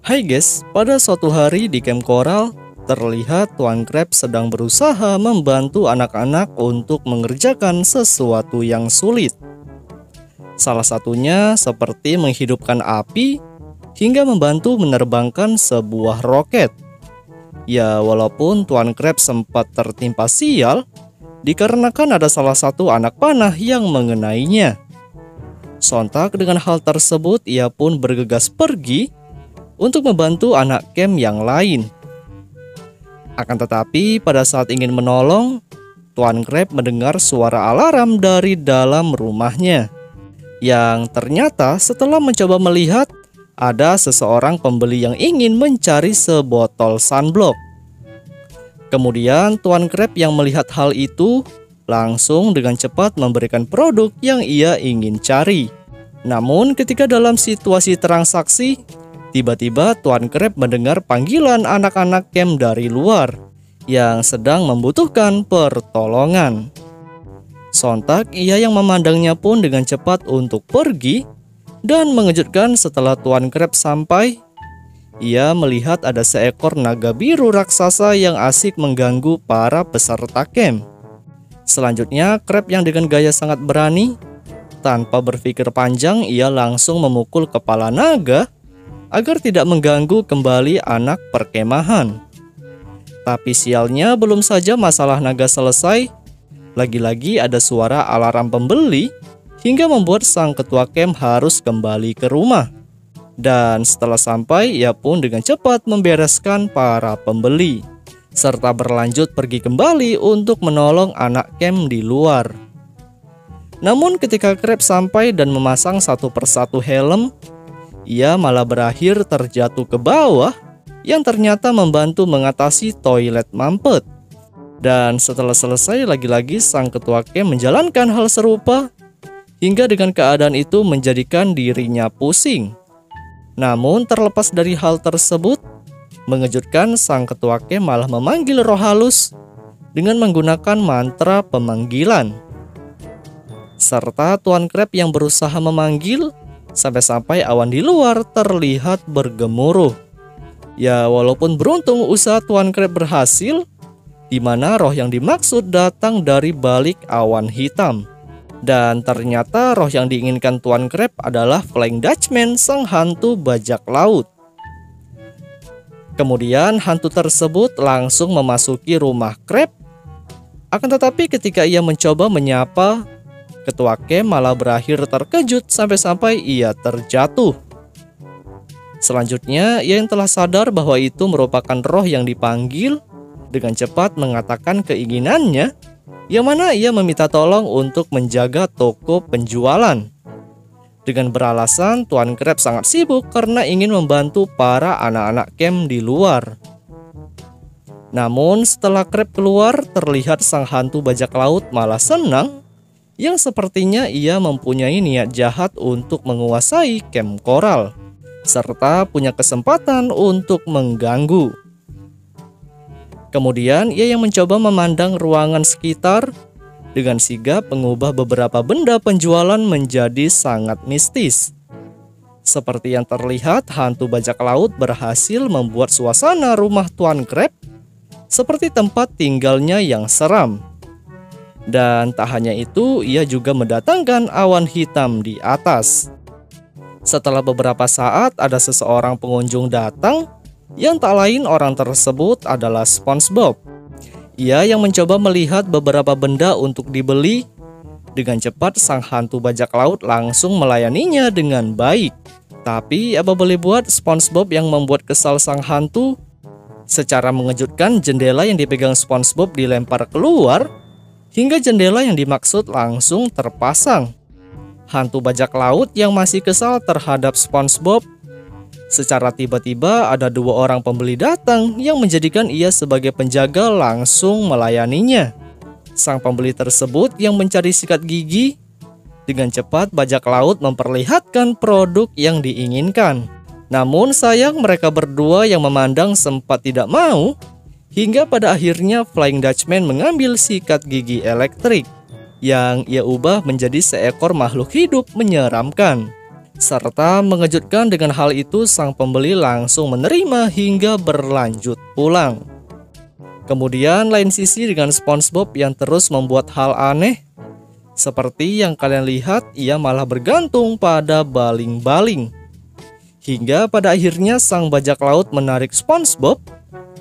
Hai guys, pada suatu hari di camp koral, terlihat Tuan Crab sedang berusaha membantu anak-anak untuk mengerjakan sesuatu yang sulit. Salah satunya seperti menghidupkan api hingga membantu menerbangkan sebuah roket. Ya, walaupun Tuan Crab sempat tertimpa sial, dikarenakan ada salah satu anak panah yang mengenainya. Sontak dengan hal tersebut, ia pun bergegas pergi untuk membantu anak camp yang lain. Akan tetapi pada saat ingin menolong, Tuan Crab mendengar suara alarm dari dalam rumahnya. Yang ternyata setelah mencoba melihat, ada seseorang pembeli yang ingin mencari sebotol sunblock. Kemudian Tuan Crab yang melihat hal itu langsung dengan cepat memberikan produk yang ia ingin cari. Namun ketika dalam situasi transaksi, tiba-tiba Tuan Crab mendengar panggilan anak-anak camp dari luar yang sedang membutuhkan pertolongan. Sontak ia yang memandangnya pun dengan cepat untuk pergi, dan mengejutkan setelah Tuan Crab sampai, ia melihat ada seekor naga biru raksasa yang asik mengganggu para peserta camp. Selanjutnya Crab yang dengan gaya sangat berani, tanpa berpikir panjang ia langsung memukul kepala naga agar tidak mengganggu kembali anak perkemahan. Tapi sialnya belum saja masalah naga selesai, lagi-lagi ada suara alarm pembeli hingga membuat sang ketua camp harus kembali ke rumah. Dan setelah sampai, ia pun dengan cepat membereskan para pembeli, serta berlanjut pergi kembali untuk menolong anak camp di luar. Namun ketika Crab sampai dan memasang satu persatu helm, ia malah berakhir terjatuh ke bawah yang ternyata membantu mengatasi toilet mampet. Dan setelah selesai, lagi-lagi sang ketua camp menjalankan hal serupa hingga dengan keadaan itu menjadikan dirinya pusing. Namun terlepas dari hal tersebut, mengejutkan sang ketua camp malah memanggil roh halus dengan menggunakan mantra pemanggilan. Serta Tuan Crab yang berusaha memanggil sampai-sampai awan di luar terlihat bergemuruh. Ya, walaupun beruntung usaha Tuan Crab berhasil, di mana roh yang dimaksud datang dari balik awan hitam. Dan ternyata roh yang diinginkan Tuan Crab adalah Flying Dutchman, sang hantu bajak laut. Kemudian hantu tersebut langsung memasuki rumah Crab. Akan tetapi ketika ia mencoba menyapa, ketua camp malah berakhir terkejut sampai-sampai ia terjatuh. Selanjutnya, ia yang telah sadar bahwa itu merupakan roh yang dipanggil, dengan cepat mengatakan keinginannya, yang mana ia meminta tolong untuk menjaga toko penjualan. Dengan beralasan Tuan Crab sangat sibuk karena ingin membantu para anak-anak camp di luar. Namun setelah Crab keluar, terlihat sang hantu bajak laut malah senang, yang sepertinya ia mempunyai niat jahat untuk menguasai camp koral, serta punya kesempatan untuk mengganggu. Kemudian ia yang mencoba memandang ruangan sekitar dengan sigap mengubah beberapa benda penjualan menjadi sangat mistis. Seperti yang terlihat, hantu bajak laut berhasil membuat suasana rumah Tuan Crab seperti tempat tinggalnya yang seram. Dan tak hanya itu, ia juga mendatangkan awan hitam di atas. Setelah beberapa saat, ada seseorang pengunjung datang, yang tak lain orang tersebut adalah SpongeBob. Ia yang mencoba melihat beberapa benda untuk dibeli. Dengan cepat sang hantu bajak laut langsung melayaninya dengan baik. Tapi apa boleh buat, SpongeBob yang membuat kesal sang hantu. Secara mengejutkan, jendela yang dipegang SpongeBob dilempar keluar, hingga jendela yang dimaksud langsung terpasang. Hantu bajak laut yang masih kesal terhadap SpongeBob, secara tiba-tiba ada dua orang pembeli datang yang menjadikan ia sebagai penjaga langsung melayaninya. Sang pembeli tersebut yang mencari sikat gigi, dengan cepat bajak laut memperlihatkan produk yang diinginkan. Namun sayang mereka berdua yang memandang sempat tidak mau, hingga pada akhirnya Flying Dutchman mengambil sikat gigi elektrik yang ia ubah menjadi seekor makhluk hidup menyeramkan. Serta mengejutkan dengan hal itu, sang pembeli langsung menerima hingga berlanjut pulang. Kemudian lain sisi dengan SpongeBob yang terus membuat hal aneh. Seperti yang kalian lihat, ia malah bergantung pada baling-baling. Hingga pada akhirnya sang bajak laut menarik SpongeBob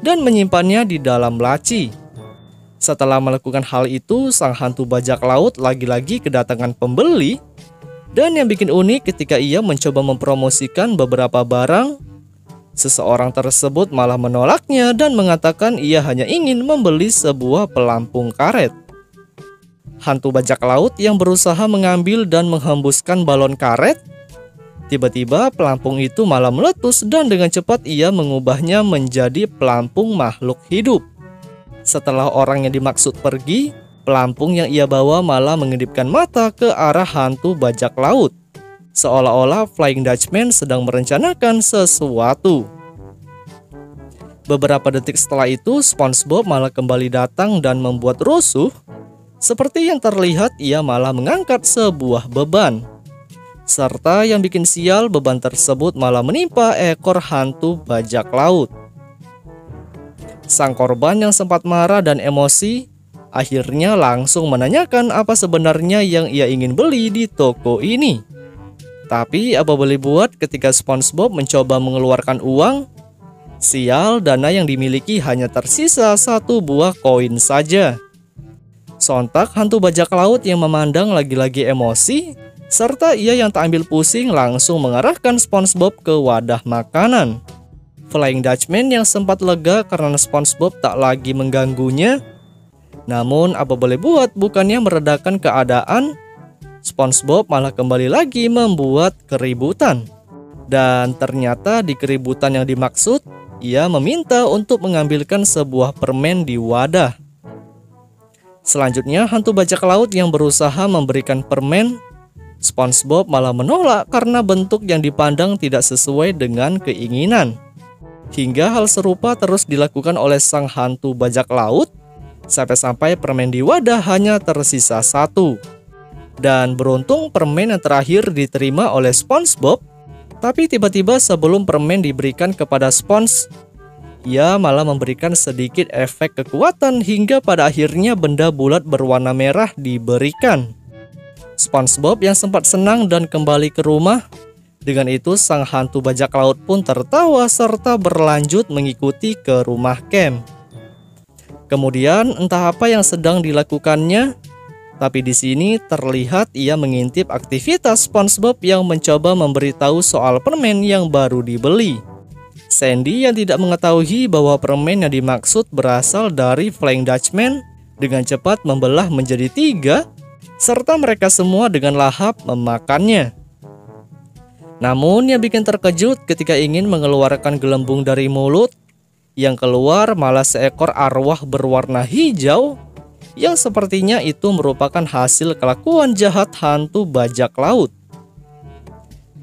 dan menyimpannya di dalam laci. Setelah melakukan hal itu, sang hantu bajak laut lagi-lagi kedatangan pembeli. Dan yang bikin unik, ketika ia mencoba mempromosikan beberapa barang, seseorang tersebut malah menolaknya dan mengatakan ia hanya ingin membeli sebuah pelampung karet. Hantu bajak laut yang berusaha mengambil dan menghembuskan balon karet, tiba-tiba pelampung itu malah meletus dan dengan cepat ia mengubahnya menjadi pelampung makhluk hidup. Setelah orang yang dimaksud pergi, pelampung yang ia bawa malah mengedipkan mata ke arah hantu bajak laut, seolah-olah Flying Dutchman sedang merencanakan sesuatu. Beberapa detik setelah itu, SpongeBob malah kembali datang dan membuat rusuh. Seperti yang terlihat, ia malah mengangkat sebuah beban. Serta yang bikin sial, beban tersebut malah menimpa ekor hantu bajak laut. Sang korban yang sempat marah dan emosi, akhirnya langsung menanyakan apa sebenarnya yang ia ingin beli di toko ini. Tapi apa boleh buat, ketika SpongeBob mencoba mengeluarkan uang, sial, dana yang dimiliki hanya tersisa satu buah koin saja. Sontak hantu bajak laut yang memandang lagi-lagi emosi, serta ia yang tak ambil pusing langsung mengarahkan SpongeBob ke wadah makanan. Flying Dutchman yang sempat lega karena SpongeBob tak lagi mengganggunya. Namun apa boleh buat, bukannya meredakan keadaan, SpongeBob malah kembali lagi membuat keributan. Dan ternyata di keributan yang dimaksud, ia meminta untuk mengambilkan sebuah permen di wadah. Selanjutnya hantu bajak laut yang berusaha memberikan permen, SpongeBob malah menolak karena bentuk yang dipandang tidak sesuai dengan keinginan. Hingga hal serupa terus dilakukan oleh sang hantu bajak laut, sampai-sampai permen di wadah hanya tersisa satu. Dan beruntung permen yang terakhir diterima oleh SpongeBob, tapi tiba-tiba sebelum permen diberikan kepada Sponge, ia malah memberikan sedikit efek kekuatan hingga pada akhirnya benda bulat berwarna merah diberikan. SpongeBob yang sempat senang dan kembali ke rumah. Dengan itu sang hantu bajak laut pun tertawa serta berlanjut mengikuti ke rumah Kem. Kemudian entah apa yang sedang dilakukannya, tapi di sini terlihat ia mengintip aktivitas SpongeBob yang mencoba memberitahu soal permen yang baru dibeli. Sandy yang tidak mengetahui bahwa permen yang dimaksud berasal dari Flying Dutchman dengan cepat membelah menjadi 3, serta mereka semua dengan lahap memakannya. Namun yang bikin terkejut, ketika ingin mengeluarkan gelembung dari mulut, yang keluar malah seekor arwah berwarna hijau yang sepertinya itu merupakan hasil kelakuan jahat hantu bajak laut.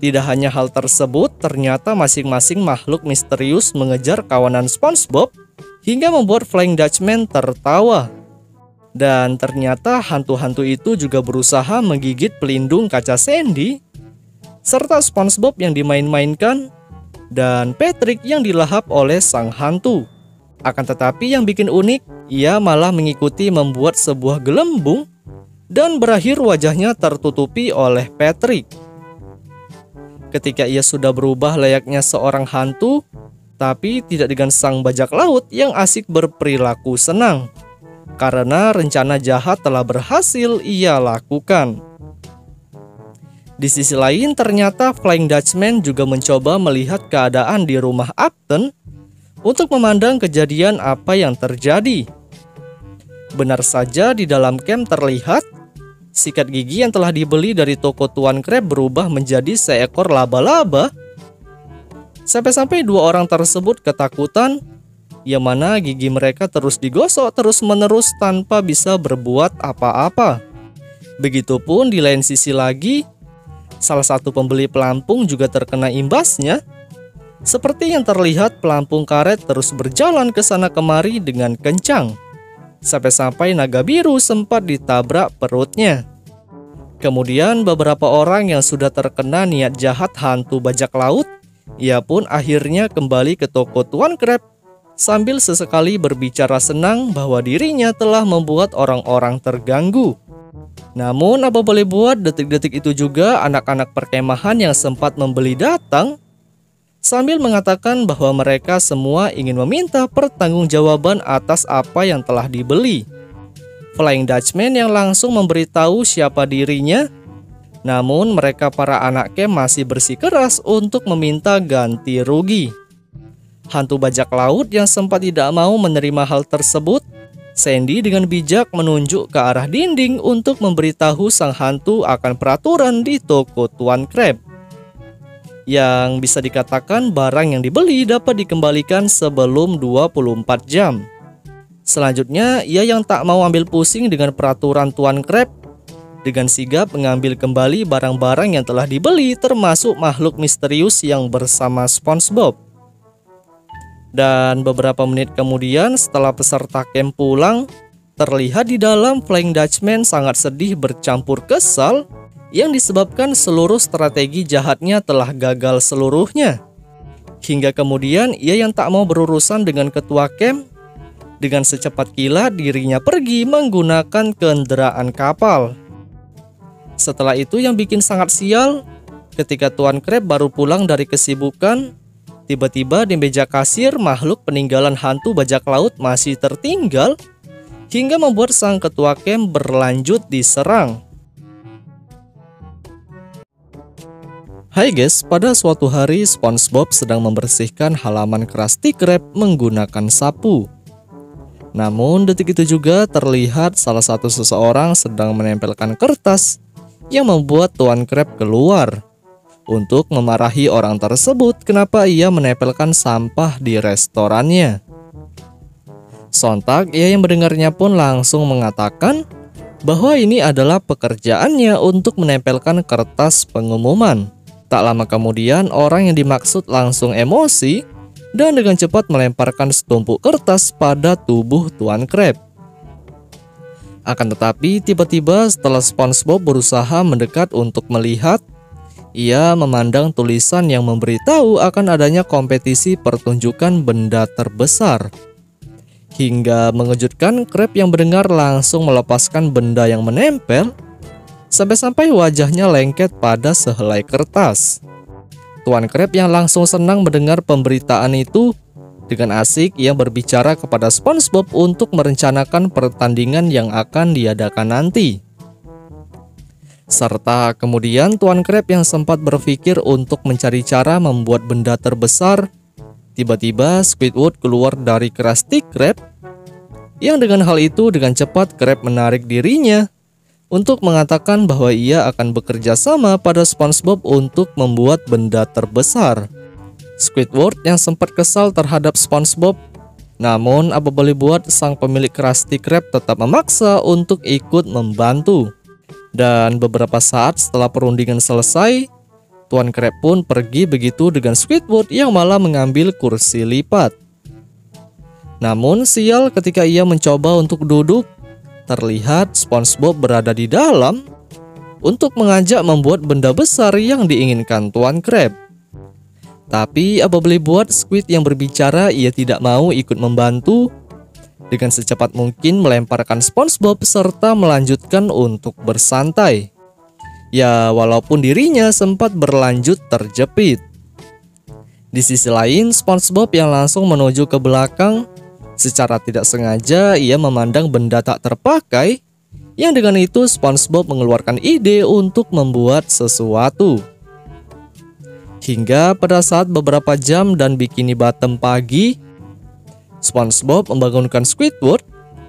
Tidak hanya hal tersebut, ternyata masing-masing makhluk misterius mengejar kawanan SpongeBob hingga membuat Flying Dutchman tertawa. Dan ternyata hantu-hantu itu juga berusaha menggigit pelindung kaca Sandy, serta SpongeBob yang dimain-mainkan, dan Patrick yang dilahap oleh sang hantu. Akan tetapi yang bikin unik, ia malah mengikuti membuat sebuah gelembung dan berakhir wajahnya tertutupi oleh Patrick. Ketika ia sudah berubah layaknya seorang hantu, tapi tidak dengan sang bajak laut yang asik berperilaku senang, karena rencana jahat telah berhasil ia lakukan. Di sisi lain, ternyata Flying Dutchman juga mencoba melihat keadaan di rumah Upton untuk memandang kejadian apa yang terjadi. Benar saja di dalam camp terlihat sikat gigi yang telah dibeli dari toko Tuan Crab berubah menjadi seekor laba-laba. Sampai-sampai 2 orang tersebut ketakutan, yang mana gigi mereka terus digosok terus-menerus tanpa bisa berbuat apa-apa. Begitupun di lain sisi lagi, salah satu pembeli pelampung juga terkena imbasnya. Seperti yang terlihat, pelampung karet terus berjalan ke sana kemari dengan kencang, sampai-sampai naga biru sempat ditabrak perutnya. Kemudian beberapa orang yang sudah terkena niat jahat hantu bajak laut, ia pun akhirnya kembali ke toko Tuan Crab sambil sesekali berbicara senang bahwa dirinya telah membuat orang-orang terganggu. Namun apa boleh buat, detik-detik itu juga anak-anak perkemahan yang sempat membeli datang sambil mengatakan bahwa mereka semua ingin meminta pertanggungjawaban atas apa yang telah dibeli. Flying Dutchman yang langsung memberitahu siapa dirinya, namun mereka para anak camp masih bersikeras untuk meminta ganti rugi. Hantu bajak laut yang sempat tidak mau menerima hal tersebut, Sandy dengan bijak menunjuk ke arah dinding untuk memberitahu sang hantu akan peraturan di toko Tuan Crab, yang bisa dikatakan barang yang dibeli dapat dikembalikan sebelum 24 jam. Selanjutnya, ia yang tak mau ambil pusing dengan peraturan Tuan Crab, dengan sigap mengambil kembali barang-barang yang telah dibeli, termasuk makhluk misterius yang bersama SpongeBob. Dan beberapa menit kemudian setelah peserta camp pulang, terlihat di dalam Flying Dutchman sangat sedih bercampur kesal yang disebabkan seluruh strategi jahatnya telah gagal seluruhnya. Hingga kemudian ia yang tak mau berurusan dengan ketua camp, dengan secepat kilat dirinya pergi menggunakan kendaraan kapal. Setelah itu yang bikin sangat sial, ketika Tuan Crab baru pulang dari kesibukan, tiba-tiba di meja kasir makhluk peninggalan hantu bajak laut masih tertinggal, hingga membuat sang ketua camp berlanjut diserang. Hai guys, pada suatu hari SpongeBob sedang membersihkan halaman Krusty Krab menggunakan sapu. Namun detik itu juga terlihat salah satu seseorang sedang menempelkan kertas yang membuat Tuan Crab keluar untuk memarahi orang tersebut kenapa ia menempelkan sampah di restorannya. Sontak ia yang mendengarnya pun langsung mengatakan bahwa ini adalah pekerjaannya untuk menempelkan kertas pengumuman. Tak lama kemudian orang yang dimaksud langsung emosi dan dengan cepat melemparkan setumpuk kertas pada tubuh Tuan Crab. Akan tetapi tiba-tiba setelah SpongeBob berusaha mendekat untuk melihat, ia memandang tulisan yang memberitahu akan adanya kompetisi pertunjukan benda terbesar. Hingga mengejutkan, Crab yang mendengar langsung melepaskan benda yang menempel, sampai-sampai wajahnya lengket pada sehelai kertas. Tuan Crab yang langsung senang mendengar pemberitaan itu, dengan asik ia berbicara kepada SpongeBob untuk merencanakan pertandingan yang akan diadakan nanti. Serta kemudian Tuan Crab yang sempat berpikir untuk mencari cara membuat benda terbesar, tiba-tiba Squidward keluar dari Krusty Krab, yang dengan hal itu dengan cepat Crab menarik dirinya untuk mengatakan bahwa ia akan bekerja sama pada SpongeBob untuk membuat benda terbesar. Squidward yang sempat kesal terhadap SpongeBob, namun apa boleh buat, sang pemilik Krusty Krab tetap memaksa untuk ikut membantu. Dan beberapa saat setelah perundingan selesai, Tuan Crab pun pergi begitu dengan Squidward yang malah mengambil kursi lipat. Namun sial, ketika ia mencoba untuk duduk, terlihat SpongeBob berada di dalam untuk mengajak membuat benda besar yang diinginkan Tuan Crab. Tapi apa boleh buat, Squid yang berbicara ia tidak mau ikut membantu, dengan secepat mungkin melemparkan SpongeBob serta melanjutkan untuk bersantai. Ya, walaupun dirinya sempat berlanjut terjepit. Di sisi lain, SpongeBob yang langsung menuju ke belakang, secara tidak sengaja ia memandang benda tak terpakai, yang dengan itu SpongeBob mengeluarkan ide untuk membuat sesuatu. Hingga pada saat beberapa jam dan Bikini Bottom pagi, SpongeBob membangunkan Squidward,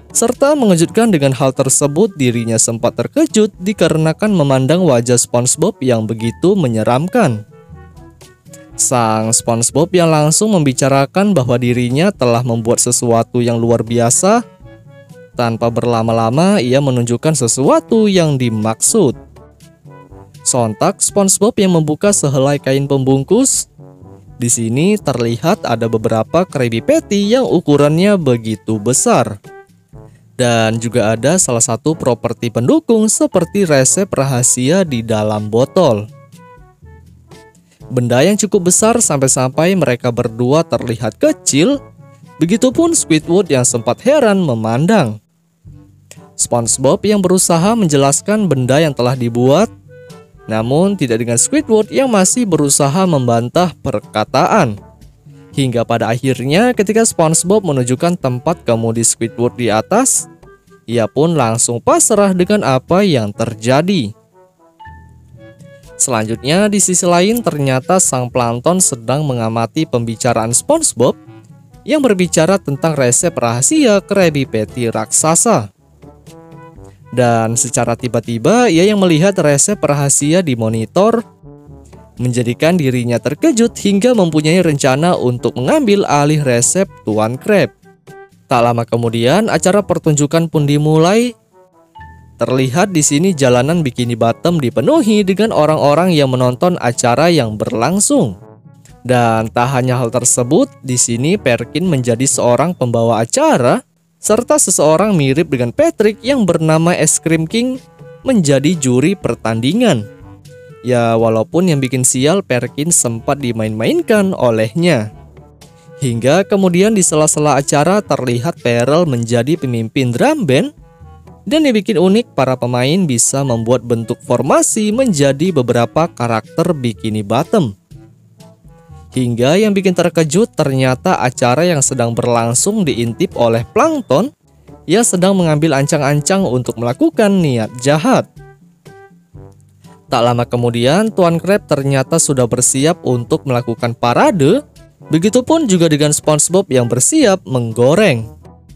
serta mengejutkan dengan hal tersebut dirinya sempat terkejut dikarenakan memandang wajah SpongeBob yang begitu menyeramkan. Sang SpongeBob yang langsung membicarakan bahwa dirinya telah membuat sesuatu yang luar biasa. Tanpa berlama-lama ia menunjukkan sesuatu yang dimaksud. Sontak SpongeBob yang membuka sehelai kain pembungkus. Di sini terlihat ada beberapa Krabby Patty yang ukurannya begitu besar. Dan juga ada salah satu properti pendukung seperti resep rahasia di dalam botol. Benda yang cukup besar sampai-sampai mereka berdua terlihat kecil. Begitupun Squidward yang sempat heran memandang. SpongeBob yang berusaha menjelaskan benda yang telah dibuat, namun tidak dengan Squidward yang masih berusaha membantah perkataan. Hingga pada akhirnya ketika SpongeBob menunjukkan tempat kemudi Squidward di atas, ia pun langsung pasrah dengan apa yang terjadi. Selanjutnya di sisi lain ternyata sang plankton sedang mengamati pembicaraan SpongeBob yang berbicara tentang resep rahasia Krabby Patty raksasa. Dan secara tiba-tiba ia yang melihat resep rahasia di monitor menjadikan dirinya terkejut hingga mempunyai rencana untuk mengambil alih resep Tuan Krab. Tak lama kemudian acara pertunjukan pun dimulai. Terlihat di sini jalanan Bikini Bottom dipenuhi dengan orang-orang yang menonton acara yang berlangsung. Dan tak hanya hal tersebut, di sini Perkin menjadi seorang pembawa acara serta seseorang mirip dengan Patrick yang bernama Es Krim King menjadi juri pertandingan. Ya, walaupun yang bikin sial Perkin sempat dimain-mainkan olehnya. Hingga kemudian di sela-sela acara terlihat Perel menjadi pemimpin drum band. Dan yang bikin unik, para pemain bisa membuat bentuk formasi menjadi beberapa karakter Bikini Bottom. Hingga yang bikin terkejut ternyata acara yang sedang berlangsung diintip oleh Plankton yang sedang mengambil ancang-ancang untuk melakukan niat jahat. Tak lama kemudian Tuan Krab ternyata sudah bersiap untuk melakukan parade. Begitupun juga dengan SpongeBob yang bersiap menggoreng.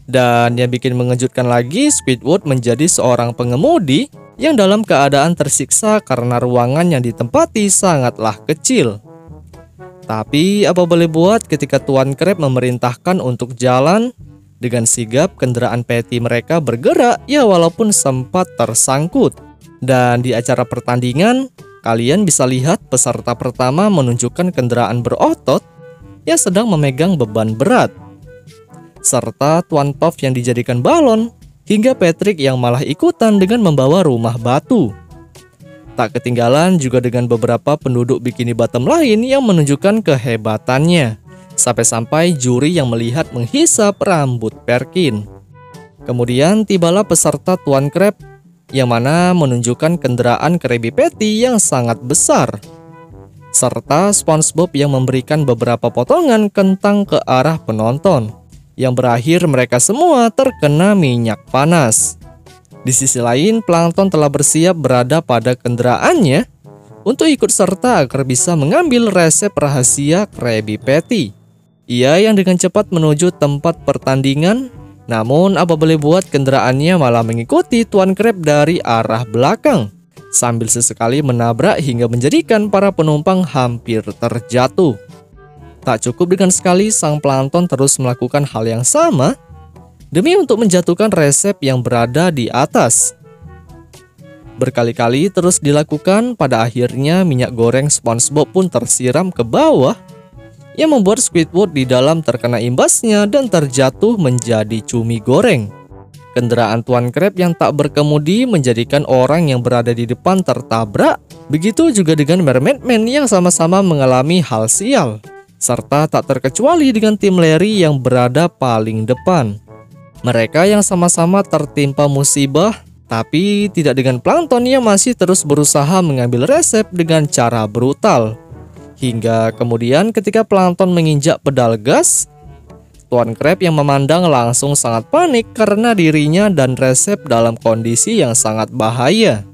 Dan yang bikin mengejutkan lagi, Squidward menjadi seorang pengemudi yang dalam keadaan tersiksa karena ruangan yang ditempati sangatlah kecil. Tapi apa boleh buat ketika Tuan Krab memerintahkan untuk jalan, dengan sigap kendaraan Patty mereka bergerak ya walaupun sempat tersangkut. Dan di acara pertandingan, kalian bisa lihat peserta pertama menunjukkan kendaraan berotot yang sedang memegang beban berat, serta Tuan Puff yang dijadikan balon, hingga Patrick yang malah ikutan dengan membawa rumah batu. Tak ketinggalan juga dengan beberapa penduduk Bikini Bottom lain yang menunjukkan kehebatannya, sampai-sampai juri yang melihat menghisap rambut Perkin. Kemudian tibalah peserta Tuan Krab yang mana menunjukkan kendaraan Krabby Patty yang sangat besar, serta SpongeBob yang memberikan beberapa potongan kentang ke arah penonton, yang berakhir mereka semua terkena minyak panas. Di sisi lain, Plankton telah bersiap berada pada kendaraannya untuk ikut serta agar bisa mengambil resep rahasia Krabby Patty. Ia yang dengan cepat menuju tempat pertandingan. Namun apa boleh buat kendaraannya malah mengikuti Tuan Krab dari arah belakang, sambil sesekali menabrak hingga menjadikan para penumpang hampir terjatuh. Tak cukup dengan sekali, sang Plankton terus melakukan hal yang sama demi untuk menjatuhkan resep yang berada di atas. Berkali-kali terus dilakukan, pada akhirnya minyak goreng SpongeBob pun tersiram ke bawah, yang membuat Squidward di dalam terkena imbasnya dan terjatuh menjadi cumi goreng. Kendaraan Tuan Krab yang tak berkemudi menjadikan orang yang berada di depan tertabrak. Begitu juga dengan Mermaid Man yang sama-sama mengalami hal sial. Serta tak terkecuali dengan tim Larry yang berada paling depan. Mereka yang sama-sama tertimpa musibah, tapi tidak dengan Plankton yang masih terus berusaha mengambil resep dengan cara brutal. Hingga kemudian ketika Plankton menginjak pedal gas, Tuan Krab yang memandang langsung sangat panik karena dirinya dan resep dalam kondisi yang sangat bahaya.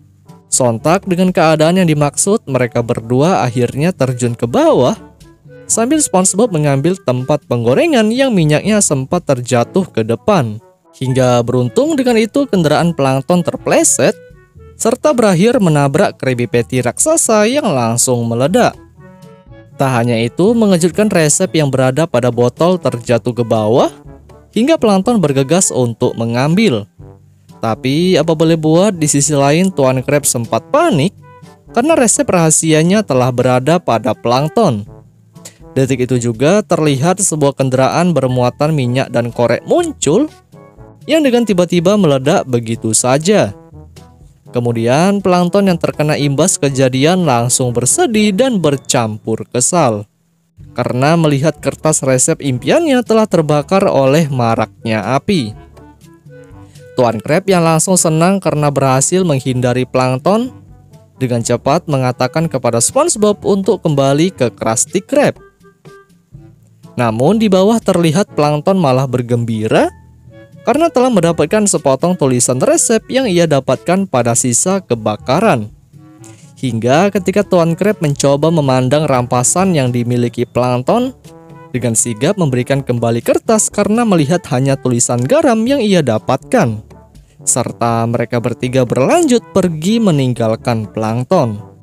Sontak dengan keadaan yang dimaksud, mereka berdua akhirnya terjun ke bawah, sambil SpongeBob mengambil tempat penggorengan yang minyaknya sempat terjatuh ke depan. Hingga beruntung dengan itu kendaraan Plankton terpleset, serta berakhir menabrak Krabby Patty raksasa yang langsung meledak. Tak hanya itu, mengejutkan resep yang berada pada botol terjatuh ke bawah, hingga Plankton bergegas untuk mengambil. Tapi apa boleh buat, di sisi lain Tuan Krab sempat panik karena resep rahasianya telah berada pada Plankton. Detik itu juga terlihat sebuah kendaraan bermuatan minyak dan korek muncul, yang dengan tiba-tiba meledak begitu saja. Kemudian plankton yang terkena imbas kejadian langsung bersedih dan bercampur kesal karena melihat kertas resep impiannya telah terbakar oleh maraknya api. Tuan Crab yang langsung senang karena berhasil menghindari plankton dengan cepat mengatakan kepada SpongeBob untuk kembali ke Krusty Krab. Namun di bawah terlihat plankton malah bergembira karena telah mendapatkan sepotong tulisan resep yang ia dapatkan pada sisa kebakaran. Hingga ketika Tuan Crab mencoba memandang rampasan yang dimiliki plankton, dengan sigap memberikan kembali kertas karena melihat hanya tulisan garam yang ia dapatkan. Serta mereka bertiga berlanjut pergi meninggalkan plankton.